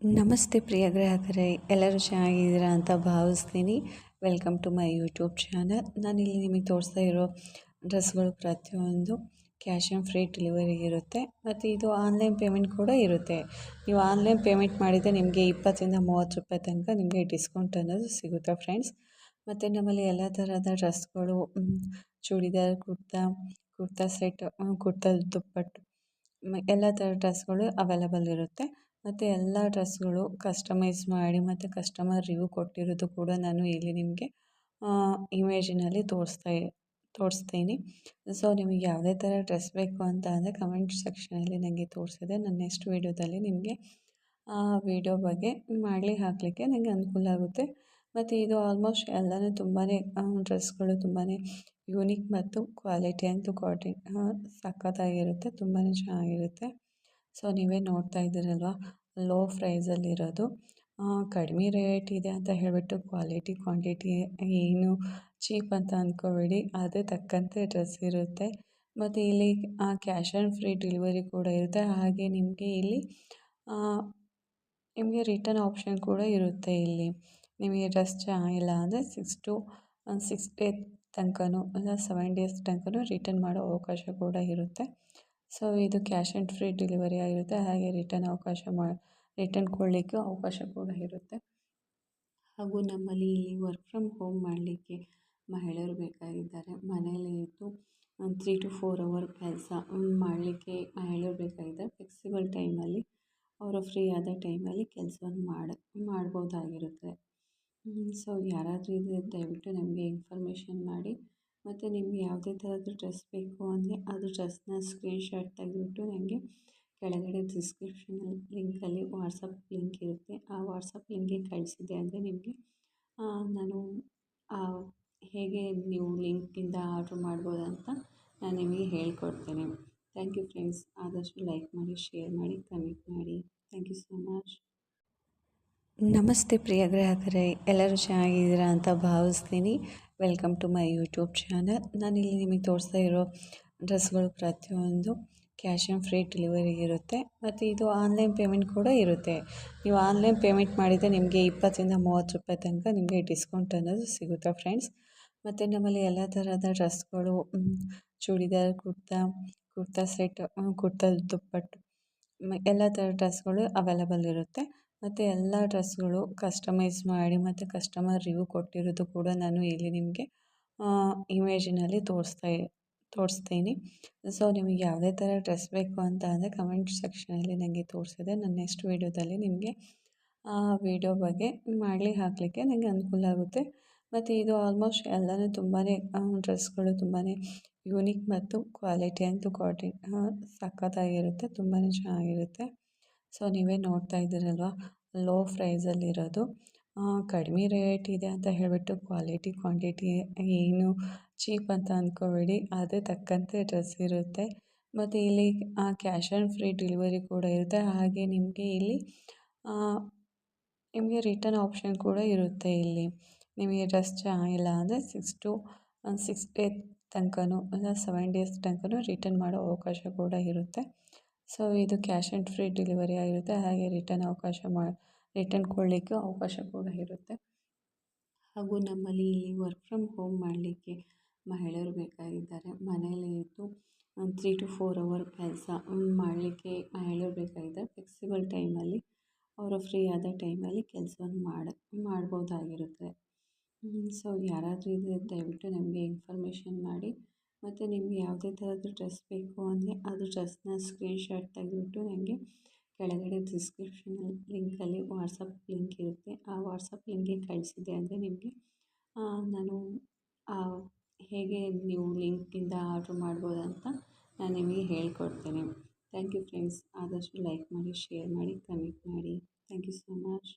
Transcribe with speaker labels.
Speaker 1: ನಮಸ್ತೆ ಪ್ರಿಯ ಗ್ರಾಹಕರೇ, ಎಲ್ಲರೂ ಚೆನ್ನಾಗಿದ್ದೀರಾ ಅಂತ ಭಾವಿಸ್ತೀನಿ. Welcome to my YouTube channel. ನಾನಿಲ್ಲಿ ನಿಮಗೆ ತೋರಿಸ್ತಾ ಇರೋ ಡ್ರೆಸ್ಗಳು ಪ್ರತಿಯೊಂದು ಕ್ಯಾಶ್ ಆ್ಯಂಡ್ ಫ್ರೀ ಡೆಲಿವರಿ ಇರುತ್ತೆ ಮತ್ತು ಇದು ಆನ್ಲೈನ್ ಪೇಮೆಂಟ್ ಕೂಡ ಇರುತ್ತೆ. ನೀವು ಆನ್ಲೈನ್ ಪೇಮೆಂಟ್ ಮಾಡಿದರೆ ನಿಮಗೆ 20ರಿಂದ 30 ರೂಪಾಯಿ ತನಕ ನಿಮಗೆ ಡಿಸ್ಕೌಂಟ್ ಅನ್ನೋದು ಸಿಗುತ್ತೆ ಫ್ರೆಂಡ್ಸ್. ಮತ್ತು ನಮ್ಮಲ್ಲಿ ಎಲ್ಲ ಥರದ ಡ್ರೆಸ್ಗಳು, ಚೂಡಿದಾರ್, ಕುರ್ತಾ ಸೆಟ್, ಕುರ್ತಾ ದುಪ್ಪಟ್ಟು, ಎಲ್ಲ ಥರ ಡ್ರೆಸ್ಗಳು ಅವೈಲಬಲ್ ಇರುತ್ತೆ. ಮತ್ತು ಎಲ್ಲ ಡ್ರೆಸ್ಗಳು ಕಸ್ಟಮೈಸ್ ಮಾಡಿ ಮತ್ತು ಕಸ್ಟಮರ್ ರಿವ್ಯೂ ಕೊಟ್ಟಿರೋದು ಕೂಡ ನಾನು ಇಲ್ಲಿ ನಿಮಗೆ ಇಮೇಜಿನಲ್ಲಿ ತೋರಿಸ್ತೀನಿ. ಸೊ ನಿಮಗೆ ಯಾವುದೇ ಥರ ಡ್ರೆಸ್ ಬೇಕು ಅಂತ ಅಂದರೆ ಕಮೆಂಟ್ ಸೆಕ್ಷನಲ್ಲಿ ನನಗೆ ತೋರಿಸಿದೆ. ನಾನು ನೆಕ್ಸ್ಟ್ ವೀಡಿಯೋದಲ್ಲಿ ನಿಮಗೆ ಆ ವಿಡಿಯೋ ಬಗ್ಗೆ ಹಾಕಲಿಕ್ಕೆ ನನಗೆ ಅನುಕೂಲ ಆಗುತ್ತೆ. ಮತ್ತು ಇದು ಆಲ್ಮೋಸ್ಟ್ ಎಲ್ಲನೂ ತುಂಬಾ ಡ್ರೆಸ್ಗಳು ತುಂಬಾ ಯೂನಿಕ್ ಮತ್ತು ಕ್ವಾಲಿಟಿ ಅಂತೂ ಸಖತ್ತಾಗಿರುತ್ತೆ, ತುಂಬಾ ಚೆನ್ನಾಗಿರುತ್ತೆ. ಸೊ ನೀವೇ ನೋಡ್ತಾ ಇದ್ದೀರಲ್ವ, ಲೋ ಪ್ರೈಸಲ್ಲಿರೋದು, ಕಡಿಮೆ ರೇಟ್ ಇದೆ ಅಂತ ಹೇಳಿಬಿಟ್ಟು ಕ್ವಾಂಟಿಟಿ ಏನು ಚೀಪ್ ಅಂತ ಅಂದ್ಕೋಬೇಡಿ. ಅದೇ ತಕ್ಕಂತೆ ಡ್ರೆಸ್ ಇರುತ್ತೆ. ಮತ್ತು ಇಲ್ಲಿ ಕ್ಯಾಶ್ ಆ್ಯಂಡ್ ಫ್ರೀ ಡೆಲಿವರಿ ಕೂಡ ಇರುತ್ತೆ. ಹಾಗೆ ನಿಮಗೆ ಇಲ್ಲಿ ನಿಮಗೆ ರಿಟರ್ನ್ ಆಪ್ಷನ್ ಕೂಡ ಇರುತ್ತೆ. ಇಲ್ಲಿ ನಿಮಗೆ ಡ್ರೆಸ್ ಚೆನ್ನಾಗಿಲ್ಲ ಅಂದರೆ 6 ಡೇ ತನಕನೂ ಇಲ್ಲ 7 ಡೇಸ್ ತನಕನೂ ರಿಟರ್ನ್ ಮಾಡೋ ಅವಕಾಶ ಕೂಡ ಇರುತ್ತೆ. ಸೊ ಇದು ಕ್ಯಾಶ್ ಆ್ಯಂಡ್ ಫ್ರೀ ಡೆಲಿವರಿ ಆಗಿರುತ್ತೆ. ಹಾಗೆ ರಿಟರ್ನ್ ಕೊಡಲಿಕ್ಕೆ ಅವಕಾಶ ಕೂಡ ಇರುತ್ತೆ. ಹಾಗೂ ನಮ್ಮಲ್ಲಿ ಇಲ್ಲಿ ವರ್ಕ್ ಫ್ರಮ್ ಹೋಮ್ ಮಾಡಲಿಕ್ಕೆ ಮಹಿಳೆಯರು ಬೇಕಾಗಿದ್ದಾರೆ. ಮನೆಯಲ್ಲೇ ಇದ್ದು 3 to 4 ಅವರ್ ಕೆಲಸ ಮಾಡಲಿಕ್ಕೆ ಮಹಿಳೆಯರು ಬೇಕಾಗಿದ್ದಾರೆ. ಫ್ಲೆಕ್ಸಿಬಲ್ ಟೈಮಲ್ಲಿ ಅವರು ಫ್ರೀ ಆದ ಟೈಮಲ್ಲಿ ಕೆಲಸವನ್ನು ಮಾಡ್ಬೋದಾಗಿರುತ್ತೆ. ಸೊ ಯಾರಾದರೂ ಇದ್ದರೆ ದಯವಿಟ್ಟು ನಮಗೆ ಇನ್ಫಾರ್ಮೇಷನ್ ಮಾಡಿ. ಮತ್ತು ನಿಮಗೆ ಯಾವುದೇ ಥರದ್ದು ಡ್ರೆಸ್ ಬೇಕು ಅಂದರೆ ಅದು ಡ್ರೆಸ್ನ ಸ್ಕ್ರೀನ್ಶಾಟ್ ತೆಗೆದುಬಿಟ್ಟು ನನಗೆ ಕೆಳಗಡೆ ಡಿಸ್ಕ್ರಿಪ್ಷನಲ್ಲಿ ಲಿಂಕಲ್ಲಿ ವಾಟ್ಸಪ್ ಲಿಂಕ್ ಇರುತ್ತೆ. ಆ ವಾಟ್ಸಪ್ ಲಿಂಕ್ಗೆ ಕಳಿಸಿದೆ ಅಂದರೆ ನಿಮಗೆ ನಾನು ಹೇಗೆ ನೀವು ಲಿಂಕಿಂದ ಆರ್ಡ್ರ್ ಮಾಡ್ಬೋದು ಅಂತ ನಾನು ನಿಮಗೆ ಹೇಳ್ಕೊಡ್ತೇನೆ. Thank you friends. ಆದಷ್ಟು ಲೈಕ್ ಮಾಡಿ, ಶೇರ್ ಮಾಡಿ, ಕಮೆಂಟ್ ಮಾಡಿ. Thank you so much. ನಮಸ್ತೆ ಪ್ರಿಯ ಗ್ರಾಹಕರೇ, ಎಲ್ಲರೂ ಚೆನ್ನಾಗಿದ್ದೀರಾ ಅಂತ ಭಾವಿಸ್ತೀನಿ. Welcome to my YouTube channel. ನಾನಿಲ್ಲಿ ನಿಮಗೆ ತೋರಿಸ್ತಾ ಇರೋ ಡ್ರೆಸ್ಗಳು ಪ್ರತಿಯೊಂದು ಕ್ಯಾಶ್ ಆ್ಯಂಡ್ ಫ್ರೀ ಡೆಲಿವರಿ ಇರುತ್ತೆ ಮತ್ತು ಇದು ಆನ್ಲೈನ್ ಪೇಮೆಂಟ್ ಕೂಡ ಇರುತ್ತೆ. ನೀವು ಆನ್ಲೈನ್ ಪೇಮೆಂಟ್ ಮಾಡಿದರೆ ನಿಮಗೆ 20ರಿಂದ 30 ರೂಪಾಯಿ ತನಕ ನಿಮಗೆ ಡಿಸ್ಕೌಂಟ್ ಅನ್ನೋದು ಸಿಗುತ್ತೆ ಫ್ರೆಂಡ್ಸ್. ಮತ್ತು ನಮ್ಮಲ್ಲಿ ಎಲ್ಲ ಥರದ ಡ್ರೆಸ್ಗಳು, ಚೂಡಿದಾರ್, ಕುರ್ತಾ ಸೆಟ್, ಕುರ್ತಾ ದುಪ್ಪಟ್ಟು, ಎಲ್ಲ ಥರ ಡ್ರೆಸ್ಗಳು ಅವೈಲಬಲ್ ಇರುತ್ತೆ. ಮತ್ತು ಎಲ್ಲ ಡ್ರೆಸ್ಗಳು ಕಸ್ಟಮೈಸ್ ಮಾಡಿ ಮತ್ತು ಕಸ್ಟಮರ್ ರಿವ್ಯೂ ಕೊಟ್ಟಿರೋದು ಕೂಡ ನಾನು ಇಲ್ಲಿ ನಿಮಗೆ ಇಮೇಜಿನಲ್ಲಿ ತೋರಿಸ್ತೀನಿ. ಸೊ ನಿಮಗೆ ಯಾವುದೇ ಥರ ಡ್ರೆಸ್ ಬೇಕು ಅಂತ ಅಂದರೆ ಕಮೆಂಟ್ ಸೆಕ್ಷನಲ್ಲಿ ನನಗೆ ತೋರಿಸಿದೆ. ನಾನು ನೆಕ್ಸ್ಟ್ ವೀಡಿಯೋದಲ್ಲಿ ನಿಮಗೆ ಆ ವಿಡಿಯೋ ಬಗ್ಗೆ ಹಾಕಲಿಕ್ಕೆ ನನಗೆ ಅನುಕೂಲ ಆಗುತ್ತೆ. ಮತ್ತು ಇದು ಆಲ್ಮೋಸ್ಟ್ ಎಲ್ಲನೂ ತುಂಬಾ ಡ್ರೆಸ್ಗಳು ತುಂಬಾ ಯೂನಿಕ್ ಮತ್ತು ಕ್ವಾಲಿಟಿ ಅಂತೂ ಸಖತ್ತಾಗಿರುತ್ತೆ, ತುಂಬಾ ಚೆನ್ನಾಗಿರುತ್ತೆ. ಸೊ ನೀವೇ ನೋಡ್ತಾ ಇದ್ದೀರಲ್ವ, ಲೋ ಪ್ರೈಸಲ್ಲಿರೋದು, ಕಡಿಮೆ ರೇಟ್ ಇದೆ ಅಂತ ಹೇಳಿಬಿಟ್ಟು ಕ್ವಾಂಟಿಟಿ ಏನು ಚೀಪ್ ಅಂತ ಅಂದ್ಕೋಬೇಡಿ. ಅದೇ ತಕ್ಕಂತೆ ಡ್ರೆಸ್ ಇರುತ್ತೆ. ಮತ್ತು ಇಲ್ಲಿ ಕ್ಯಾಶ್ ಆ್ಯಂಡ್ ಫ್ರೀ ಡೆಲಿವರಿ ಕೂಡ ಇರುತ್ತೆ. ಹಾಗೆ ನಿಮಗೆ ಇಲ್ಲಿ ನಿಮಗೆ ರಿಟರ್ನ್ ಆಪ್ಷನ್ ಕೂಡ ಇರುತ್ತೆ. ಇಲ್ಲಿ ನಿಮಗೆ ಡ್ರೆಸ್ ಚೆನ್ನಾಗಿಲ್ಲ ಅಂದರೆ 6 ಡೇ ತನಕನೂ ಇಲ್ಲ 7 ಡೇಸ್ ತನಕನೂ ರಿಟರ್ನ್ ಮಾಡೋ ಅವಕಾಶ ಕೂಡ ಇರುತ್ತೆ. ಸೊ ಇದು ಕ್ಯಾಶ್ ಆ್ಯಂಡ್ ಫ್ರೀ ಡೆಲಿವರಿ ಆಗಿರುತ್ತೆ. ಹಾಗೆ ರಿಟರ್ನ್ ಕೊಡಲಿಕ್ಕೆ ಅವಕಾಶ ಕೂಡ ಇರುತ್ತೆ. ಹಾಗೂ ನಮ್ಮಲ್ಲಿ ಇಲ್ಲಿ ವರ್ಕ್ ಫ್ರಮ್ ಹೋಮ್ ಮಾಡಲಿಕ್ಕೆ ಮಹಿಳೆಯರು ಬೇಕಾಗಿದ್ದಾರೆ. ಮನೆಯಲ್ಲೇ ಇದ್ದು 3 to 4 ಅವರ್ ಕೆಲಸ ಮಾಡಲಿಕ್ಕೆ ಮಹಿಳೆಯರು ಬೇಕಾಗಿದ್ದಾರೆ. ಫ್ಲೆಕ್ಸಿಬಲ್ ಟೈಮಲ್ಲಿ ಅವರು ಫ್ರೀ ಆದ ಟೈಮಲ್ಲಿ ಕೆಲಸವನ್ನು ಮಾಡ್ಬೋದಾಗಿರುತ್ತೆ. ಸೊ ಯಾರಾದರೂ ಇದ್ದರೆ ದಯವಿಟ್ಟು ನಮಗೆ ಇನ್ಫಾರ್ಮೇಷನ್ ಮಾಡಿ. ಮತ್ತು ನಿಮಗೆ ಯಾವುದೇ ಥರದ್ದು ಡ್ರೆಸ್ ಬೇಕು ಅಂದರೆ ಅದು ಡ್ರೆಸ್ನ ಸ್ಕ್ರೀನ್ಶಾಟ್ ತೆಗೆದುಬಿಟ್ಟು ನನಗೆ ಕೆಳಗಡೆ ಡಿಸ್ಕ್ರಿಪ್ಷನಲ್ಲಿ ಲಿಂಕಲ್ಲಿ ವಾಟ್ಸಪ್ ಲಿಂಕ್ ಇರುತ್ತೆ. ಆ ವಾಟ್ಸಪ್ ಲಿಂಕ್ಗೆ ಕಳಿಸಿದೆ ಅಂದರೆ ನಿಮಗೆ ನಾನು ಹೇಗೆ ನೀವು ಲಿಂಕಿಂದ ಆರ್ಡ್ರ್ ಮಾಡ್ಬೋದು ಅಂತ ನಾನು ನಿಮಗೆ ಹೇಳ್ಕೊಡ್ತೇನೆ. Thank you friends. ಆದಷ್ಟು ಲೈಕ್ ಮಾಡಿ, ಶೇರ್ ಮಾಡಿ, ಕಮೆಂಟ್ ಮಾಡಿ. Thank you so much.